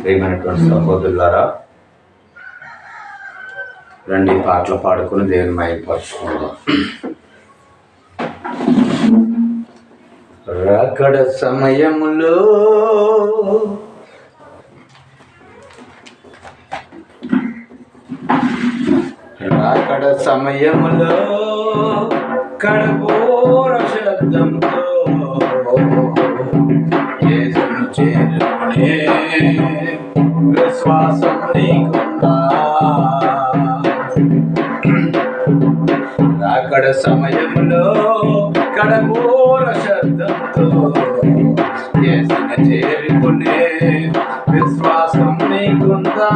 ప్రియమైనటువంటి సహోదరులారా, రండి పాటలు పాడుకుని దేవుని మహిమపరచుకుందాం. రాకడ సమయములో కడబోర శబ్దంతో యేసును చేరుకునే విశ్వాసం నీకుందా? రాకడ సమయంలో కడబోర శబ్దంతో యేసును చేరుకునే విశ్వాసం నీకుందా?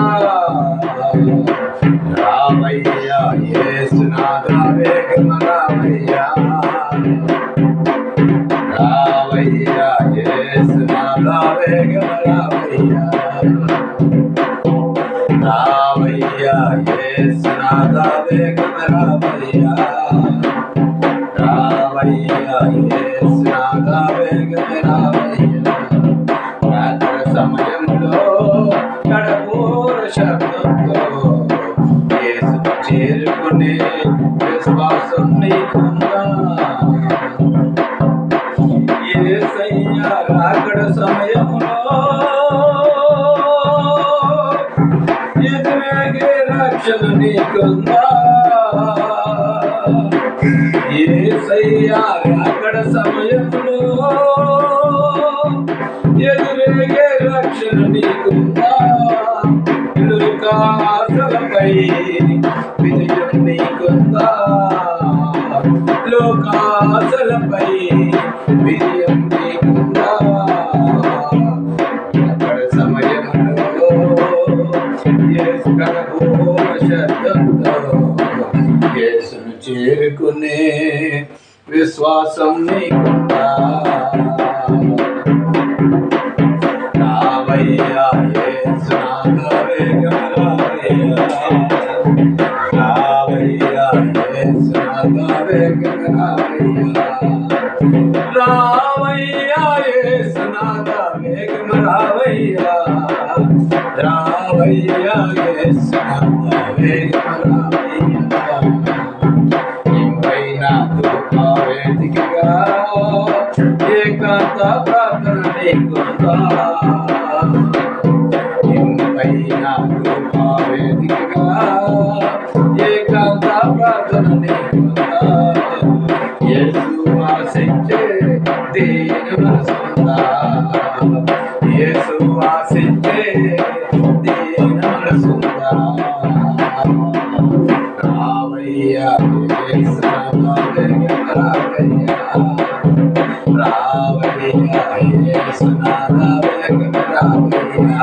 రావయ్యా యేసునాథా, వేగమ రావయ్యా, రావయ్యా యేసునాథా, వేగమ రావయ్యా, రావయ్యా యేసునాథా, వేగమ రావయ్యా, రావయ్యా యేసునాథా, వేగమ రావయ్యా. రాత్రి సమయంలో కడబోర శబ్దంతో యేసును చేరుకునే విశ్వాసం నీకుందా? యేసయ్యా రాకడ సమయంలో ఎదురేగే రక్షణ నీకుందా? యేసయ్యా రాకడ సమయంలో ఎదురేగే రక్షణ నీకుందా? లోకాశలపై విజయం నీకుందా? లోకాశలపై విజయం నీకుందా? అక్కడ సమయంలో యేసు కడబోర శబ్దంతో యేసును చేరుకునే విశ్వాసం నీకుందా? రావయ్యా యేసునాథా, వేగమ రావయ్యా, రావయ్యా యేసునాథా, వేగమ రావయ్యా, రావయ్యా యేసునాథా, వేగమ రావయ్యా, రావయ్యా యేసునాథా, వేగమ రావయ్యా. ఇంపైన ధూపవేదికగా ఏకాంత ప్రార్థన నీకుందా? ఇంపైన ధూపవేదికగా ఏకాంత ప్రార్థన నీకుందా? యేసు ఆశించే దీని మనసుందా? యేసు ఆశించే దీని మనసుందా? రావయ్యా యేసునాథా, వేగమ రావయ్యా, రావయ్యా యేసునాథా, వేగమ రావయ్యా.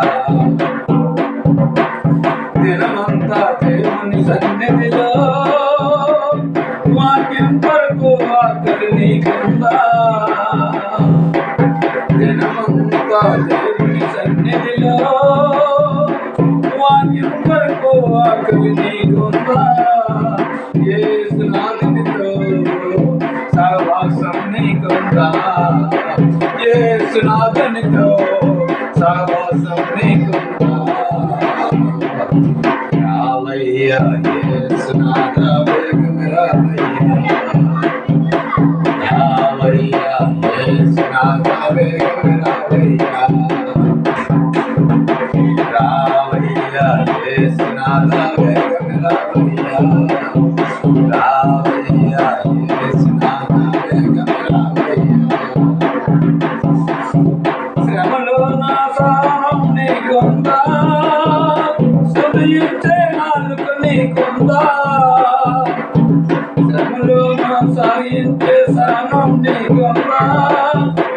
దినమంతా దేవుని సన్నిధిలో వాక్యం కొరకు ఆకలి నీకుందా? దినమంతా దేవుని సన్నిధిలో వాక్యం కొరకు ఆకలి నీకుందా? యేసునాథునితో సహవాసం నీకుందా? యేసునాథునితో సహవాసం నీకుందా? రావయ్యా యేసునాథా, వేగమ రావయ్యా, రావయ్యా యేసునాథా, వేగమ రావయ్యా, రావయ్యా యేసునాథా, వేగమ రావయ్యా, రావయ్యా యేసునాథా, వేగమ రావయ్యా. శ్రమలో నా సహనం నీకుందా? స్తుతించే నాలుక నీకుందా? శ్రమలో నా సాగించే సహనం నీకుందా?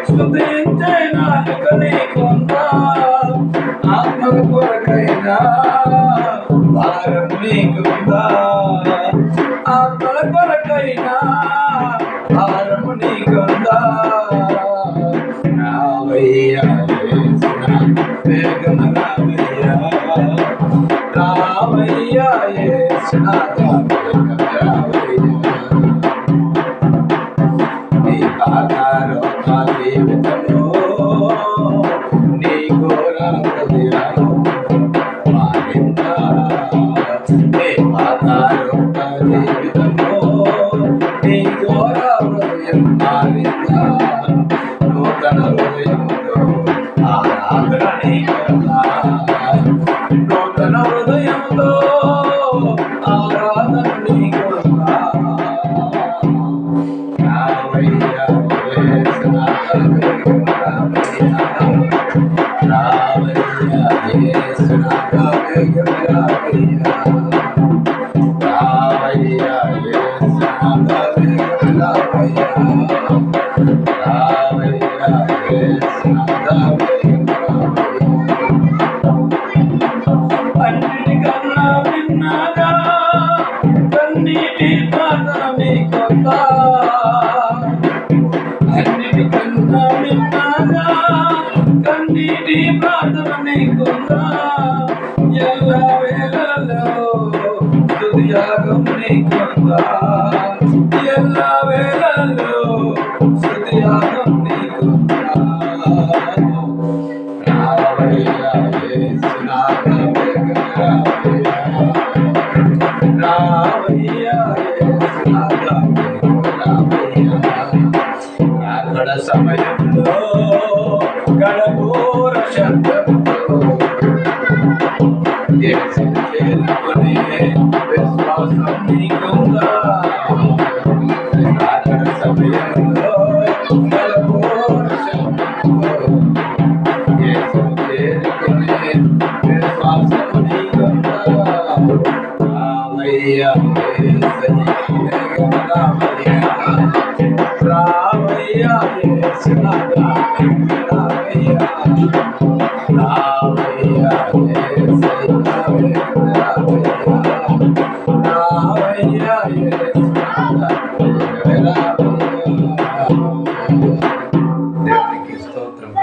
స్తుతించే నాలుక నీకుందా? ఆత్మల కొరకైనా భారం నీకుందా? ఆత్మల కొరకైనా భారము నీకుందా? రావయ్యా యేసునాథా, వేగమ రావయ్యా, రావయ్యా యేసునాథా, వేగమ రావయ్యా. నీ ఆధారం నా జీవితంలో నీ ఘోర హృదయాలు నూతన హృదయముతో ఆరాధన నీకొందా నూతన హృదయముతో ఆరాధన నీకొందా రావయ్యా అన్నిటికన్నా భిన్నగా కన్నీటి ప్రార్థన నీకొందా అన్నిటికన్నా భిన్నగా కన్నీటి ప్రార్థన నీకొందా ఎల్ల వేళలో స్తుతియాగం నీకొందా ఎల్ల వేళలో స్తుతియాగం నీకొందా రావయ్యా యేసునాథ రావయ్యా యేసునాథ అక్కడ సమయంలో గడబోర శబ్దంతో యేసుని చేరుకునే విశ్వాసం నీకుందా అక్కడ సమయంలో గడబోర శబ్దంతో యేసుని చేరుకునే విశ్వాసం నీకుందా రావయ్యా రావయ్యా యేసునాథ రావయ్యా రావయ్యా రావయ్యా యేసునాథ దేవునికి స్తోత్రం.